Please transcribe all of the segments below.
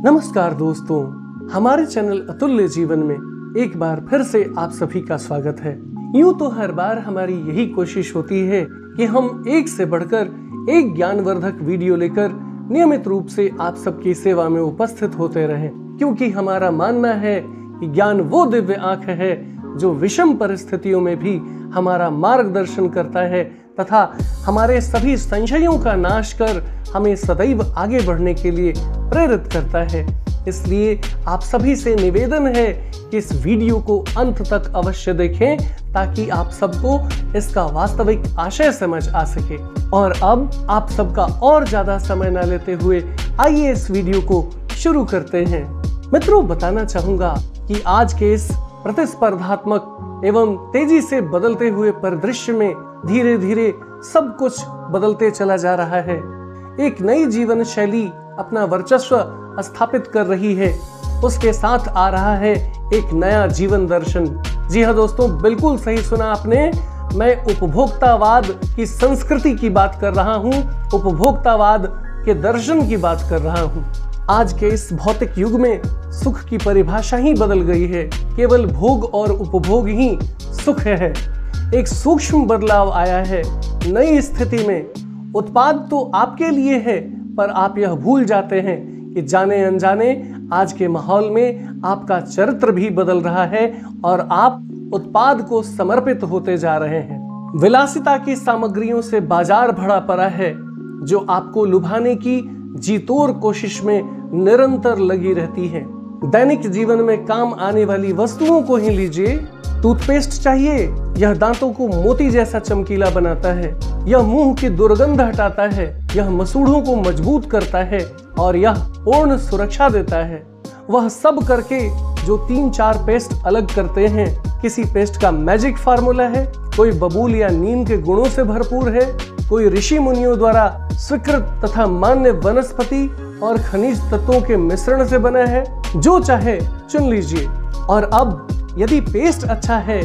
नमस्कार दोस्तों, हमारे चैनल अतुल्य जीवन में एक बार फिर से आप सभी का स्वागत है। यूं तो हर बार हमारी यही कोशिश होती है कि हम एक से बढ़कर एक ज्ञानवर्धक वीडियो लेकर नियमित रूप से आप सबकी सेवा में उपस्थित होते रहें, क्योंकि हमारा मानना है कि ज्ञान वो दिव्य आंख है जो विषम परिस्थितियों में भी हमारा मार्गदर्शन करता है तथा हमारे सभी संशयों का नाश कर हमें सदैव आगे बढ़ने के लिए प्रेरित करता है। इसलिए आप सभी से निवेदन है कि इस वीडियो को अंत तक अवश्य देखें ताकि आप सबको इसका वास्तविक आशय समझ आ सके। और अब आप सबका और ज्यादा समय न लेते हुए आइए इस वीडियो को शुरू करते हैं। मित्रों, बताना चाहूंगा कि आज के इस प्रतिस्पर्धात्मक एवं तेजी से बदलते हुए परिदृश्य में धीरे धीरे सब कुछ बदलते चला जा रहा है। एक नई जीवन शैली अपना वर्चस्व स्थापित कर रही है। उसके साथ आ रहा है एक नया जीवन दर्शन। जी हाँ दोस्तों, बिल्कुल सही सुना आपने। मैं उपभोक्तावाद की संस्कृति की बात कर रहा हूँ, उपभोक्तावाद के दर्शन की बात कर रहा हूँ। आज के इस भौतिक युग में सुख की परिभाषा ही बदल गई है। केवल भोग और उपभोग ही सुख है। एक सूक्ष्म बदलाव आया है। नई स्थिति में उत्पाद तो आपके लिए है, पर आप यह भूल जाते हैं कि जाने अनजाने आज के माहौल में आपका चरित्र भी बदल रहा है और आप उत्पाद को समर्पित होते जा रहे हैं। विलासिता की सामग्रियों से बाजार भरा पड़ा है जो आपको लुभाने की जीतोड़ कोशिश में निरंतर लगी रहती है। दैनिक जीवन में काम आने वाली वस्तुओं को ही लीजिए। टूथपेस्ट चाहिए, यह दांतों को मोती जैसा चमकीला बनाता है, यह मुंह की दुर्गंध हटाता है, यह मसूड़ों को मजबूत करता है और यह पूर्ण सुरक्षा देता है। वह सब करके जो 3-4 पेस्ट अलग करते हैं, किसी पेस्ट का मैजिक फार्मूला है, कोई बबूल या नीम के गुणों से भरपूर है, कोई ऋषि मुनियों द्वारा स्वीकृत तथा मान्य वनस्पति और खनिज तत्वों के मिश्रण से बना है। जो चाहे चुन लीजिए। और अब यदि पेस्ट अच्छा है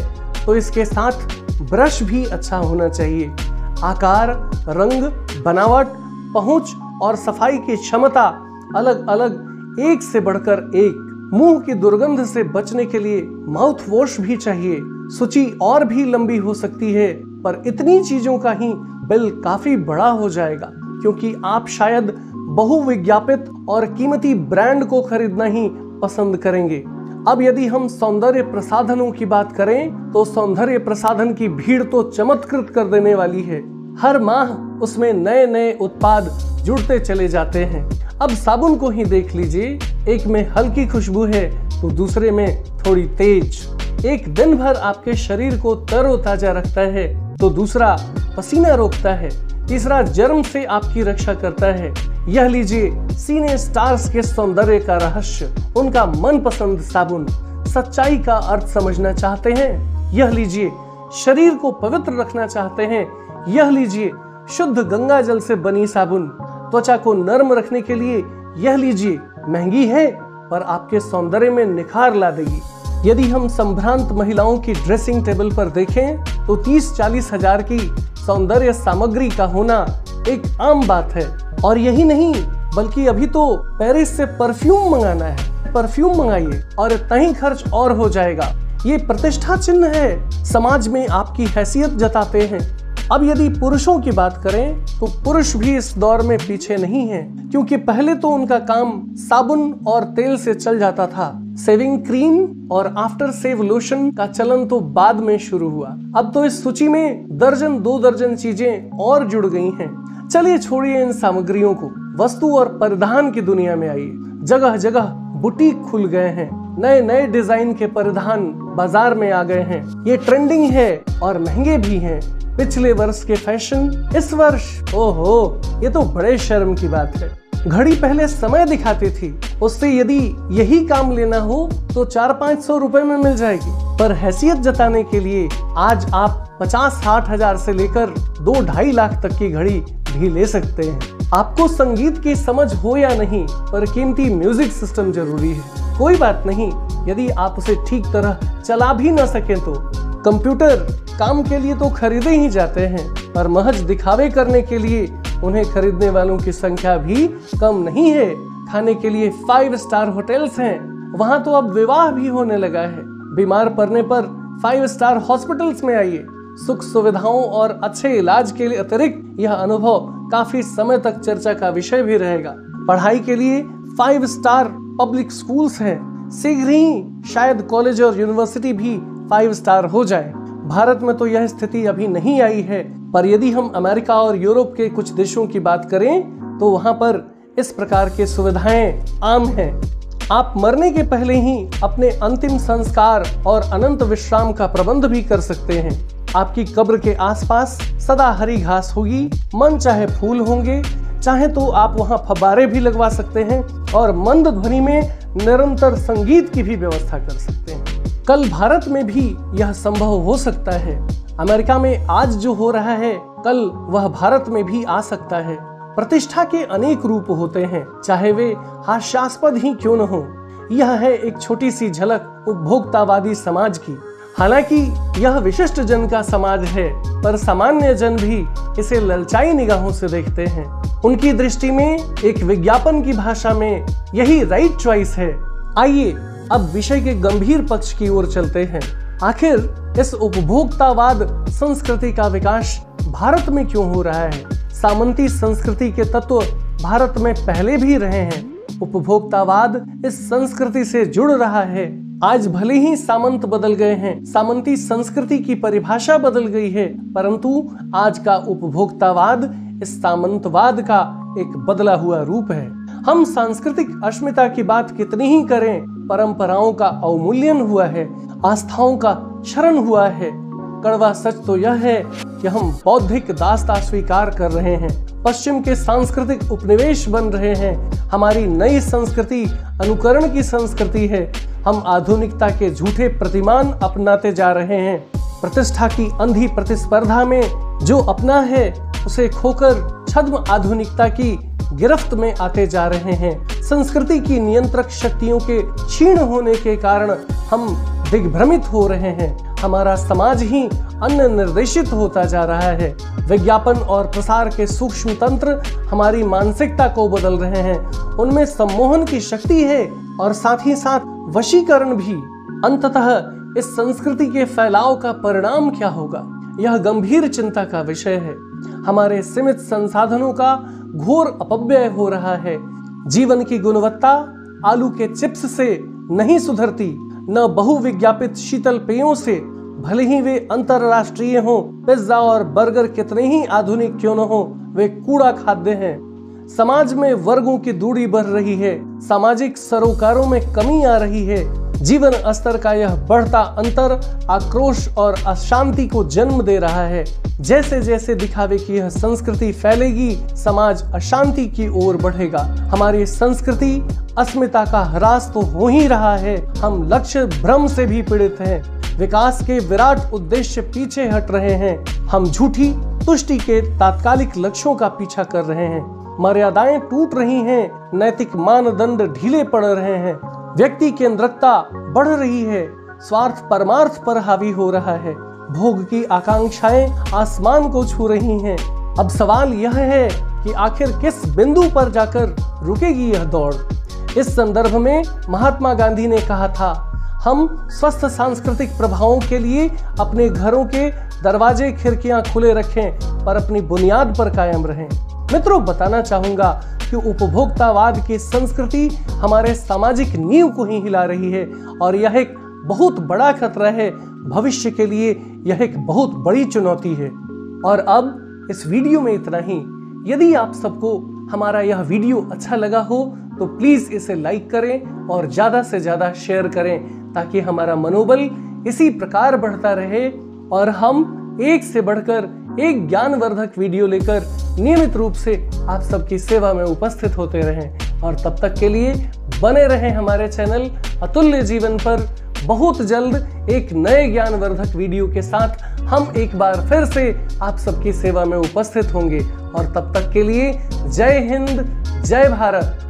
तो इसके साथ ब्रश भी अच्छा होना चाहिए। आकार, रंग, बनावट, पहुंच और सफाई की क्षमता अलग अलग, एक से बढ़कर एक। मुंह की दुर्गंध से बचने के लिए माउथ वॉश भी चाहिए। सूची और भी लंबी हो सकती है, पर इतनी चीजों का ही बिल काफी बड़ा हो जाएगा, क्योंकि आप शायद बहुविज्ञापित और कीमती ब्रांड को खरीदना ही पसंद करेंगे। अब यदि हम सौंदर्य प्रसाधनों की बात करें तो सौंदर्य प्रसाधन की भीड़ तो चमत्कृत कर देने वाली है। हर माह उसमें नए नए उत्पाद जुड़ते चले जाते हैं। अब साबुन को ही देख लीजिए, एक में हल्की खुशबू है तो दूसरे में थोड़ी तेज। एक दिन भर आपके शरीर को तरोताजा रखता है तो दूसरा पसीना रोकता है, तीसरा जर्म से आपकी रक्षा करता है। यह लीजिए सीने स्टार्स के सौंदर्य का रहस्य, उनका मनपसंद साबुन। सच्चाई का अर्थ समझना चाहते हैं, यह लीजिए। शरीर को पवित्र रखना चाहते हैं, यह लीजिए शुद्ध गंगा जल से बनी साबुन। त्वचा को नर्म रखने के लिए यह लीजिए। महंगी है पर आपके सौंदर्य में निखार ला देगी। यदि हम संभ्रांत महिलाओं की ड्रेसिंग टेबल पर देखें तो 30-40 हजार की सौंदर्य सामग्री का होना एक आम बात है। और यही नहीं, बल्कि अभी तो पेरिस से परफ्यूम मंगाना है। परफ्यूम मंगाइए और इतना ही खर्च और हो जाएगा। ये प्रतिष्ठा चिन्ह है, समाज में आपकी हैसियत जताते हैं। अब यदि पुरुषों की बात करें तो पुरुष भी इस दौर में पीछे नहीं है, क्योंकि पहले तो उनका काम साबुन और तेल से चल जाता था। सेविंग क्रीम और आफ्टर सेव लोशन का चलन तो बाद में शुरू हुआ। अब तो इस सूची में दर्जन 2 दर्जन चीजें और जुड़ गई हैं। चलिए छोड़िए इन सामग्रियों को, वस्तु और परिधान की दुनिया में आइए। जगह जगह बुटीक खुल गए हैं, नए नए डिजाइन के परिधान बाजार में आ गए हैं। ये ट्रेंडिंग है और महंगे भी हैं। पिछले वर्ष के फैशन इस वर्ष, ओहो, ये तो बड़े शर्म की बात है। घड़ी पहले समय दिखाती थी, उससे यदि यही काम लेना हो तो 400-500 रुपए में मिल जाएगी। पर हैसियत जताने के लिए आज आप 50-60 हजार से लेकर 2-2.5 लाख तक की घड़ी भी ले सकते हैं। आपको संगीत की समझ हो या नहीं, पर कीमती म्यूजिक सिस्टम जरूरी है। कोई बात नहीं, यदि आप उसे ठीक तरह चला भी न सके तो। कंप्यूटर काम के लिए तो खरीदे ही जाते हैं, पर महज दिखावे करने के लिए उन्हें खरीदने वालों की संख्या भी कम नहीं है। खाने के लिए 5 स्टार होटल्स हैं। वहां तो अब विवाह भी होने लगा है। बीमार पड़ने पर 5 स्टार हॉस्पिटल्स में आइए। सुख सुविधाओं और अच्छे इलाज के लिए अतिरिक्त यह अनुभव काफी समय तक चर्चा का विषय भी रहेगा। पढ़ाई के लिए 5 स्टार पब्लिक स्कूल्स हैं। शीघ्र ही शायद कॉलेज और यूनिवर्सिटी भी 5 स्टार हो जाए। भारत में तो यह स्थिति अभी नहीं आई है, पर यदि हम अमेरिका और यूरोप के कुछ देशों की बात करें तो वहां पर इस प्रकार की सुविधाएं आम हैं। आप मरने के पहले ही अपने अंतिम संस्कार और अनंत विश्राम का प्रबंध भी कर सकते हैं। आपकी कब्र के आसपास सदा हरी घास होगी, मन चाहे फूल होंगे, चाहे तो आप वहां फव्वारे भी लगवा सकते हैं और मंद ध्वनि में निरंतर संगीत की भी व्यवस्था कर सकते हैं। कल भारत में भी यह संभव हो सकता है। अमेरिका में आज जो हो रहा है, कल वह भारत में भी आ सकता है। प्रतिष्ठा के अनेक रूप होते हैं, चाहे वे हास्यास्पद ही क्यों न हो। यह है एक छोटी सी झलक उपभोक्तावादी समाज की। हालांकि यह विशिष्ट जन का समाज है, पर सामान्य जन भी इसे ललचाई निगाहों से देखते हैं। उनकी दृष्टि में एक विज्ञापन की भाषा में यही राइट चॉइस है। आइए अब विषय के गंभीर पक्ष की ओर चलते हैं। आखिर इस उपभोक्तावाद संस्कृति का विकास भारत में क्यों हो रहा है? सामंती संस्कृति के तत्व भारत में पहले भी रहे हैं। उपभोक्तावाद इस संस्कृति से जुड़ रहा है। आज भले ही सामंत बदल गए हैं, सामंती संस्कृति की परिभाषा बदल गई है, परंतु आज का उपभोक्तावाद इस सामंतवाद का एक बदला हुआ रूप है। हम सांस्कृतिक अस्मिता की बात कितनी ही करें, परंपराओं का अवमूल्यन हुआ है, आस्थाओं का क्षरण हुआ है। कड़वा सच तो यह है कि हम बौद्धिक दास्ता स्वीकार कर रहे हैं, पश्चिम के सांस्कृतिक उपनिवेश बन रहे हैं। हमारी नई संस्कृति अनुकरण की संस्कृति है। हम आधुनिकता के झूठे प्रतिमान अपनाते जा रहे हैं। प्रतिष्ठा की अंधी प्रतिस्पर्धा में जो अपना है उसे खोकर छद्म आधुनिकता की गिरफ्त में आते जा रहे हैं। संस्कृति की नियंत्रक शक्तियों के क्षीण होने के कारण हम दिग्भ्रमित हो रहे हैं। हमारा समाज ही अन्य निर्देशित होता जा रहा है। विज्ञापन और प्रसार के सूक्ष्म तंत्र हमारी मानसिकता को बदल रहे हैं। उनमें सम्मोहन की शक्ति है और साथ ही साथ वशीकरण भी। अंततः इस संस्कृति के फैलाव का परिणाम क्या होगा, यह गंभीर चिंता का विषय है। हमारे सीमित संसाधनों का घोर अपव्यय हो रहा है। जीवन की गुणवत्ता आलू के चिप्स से नहीं सुधरती, न बहुविज्ञापित शीतल पेयों से, भले ही वे अंतरराष्ट्रीय हों। पिज्जा और बर्गर कितने ही आधुनिक क्यों न हो, वे कूड़ा खाद्य हैं। समाज में वर्गों की दूरी बढ़ रही है, सामाजिक सरोकारों में कमी आ रही है। जीवन स्तर का यह बढ़ता अंतर आक्रोश और अशांति को जन्म दे रहा है। जैसे जैसे दिखावे की यह संस्कृति फैलेगी, समाज अशांति की ओर बढ़ेगा। हमारी संस्कृति अस्मिता का ह्रास तो हो ही रहा है। हम लक्ष्य भ्रम से भी पीड़ित हैं। विकास के विराट उद्देश्य पीछे हट रहे हैं। हम झूठी तुष्टि के तात्कालिक लक्ष्यों का पीछा कर रहे हैं। मर्यादाएं टूट रही हैं, नैतिक मानदंड ढीले पड़ रहे हैं। व्यक्ति केंद्रिकता बढ़ रही है, स्वार्थ परमार्थ पर हावी हो रहा है। भोग की आकांक्षाएं आसमान को छू रही हैं। अब सवाल यह है कि आखिर किस बिंदु पर जाकर रुकेगी यह दौड़। इस संदर्भ में महात्मा गांधी ने कहा था, हम स्वस्थ सांस्कृतिक प्रभावों के लिए अपने घरों के दरवाजे खिड़कियां खुले रखें, पर अपनी बुनियाद पर कायम रहें। मित्रों, बताना चाहूंगा कि उपभोक्तावाद की संस्कृति हमारे सामाजिक नींव को ही हिला रही है और यह एक बहुत बड़ा खतरा है। भविष्य के लिए यह एक बहुत बड़ी चुनौती है। और अब इस वीडियो में इतना ही। यदि आप सबको हमारा यह वीडियो अच्छा लगा हो तो प्लीज इसे लाइक करें और ज्यादा से ज्यादा शेयर करें, ताकि हमारा मनोबल इसी प्रकार बढ़ता रहे और हम एक से बढ़कर एक ज्ञानवर्धक वीडियो लेकर नियमित रूप से आप सबकी सेवा में उपस्थित होते रहें। और तब तक के लिए बने रहें हमारे चैनल अतुल्य जीवन पर। बहुत जल्द एक नए ज्ञानवर्धक वीडियो के साथ हम एक बार फिर से आप सबकी सेवा में उपस्थित होंगे। और तब तक के लिए जय हिंद, जय भारत।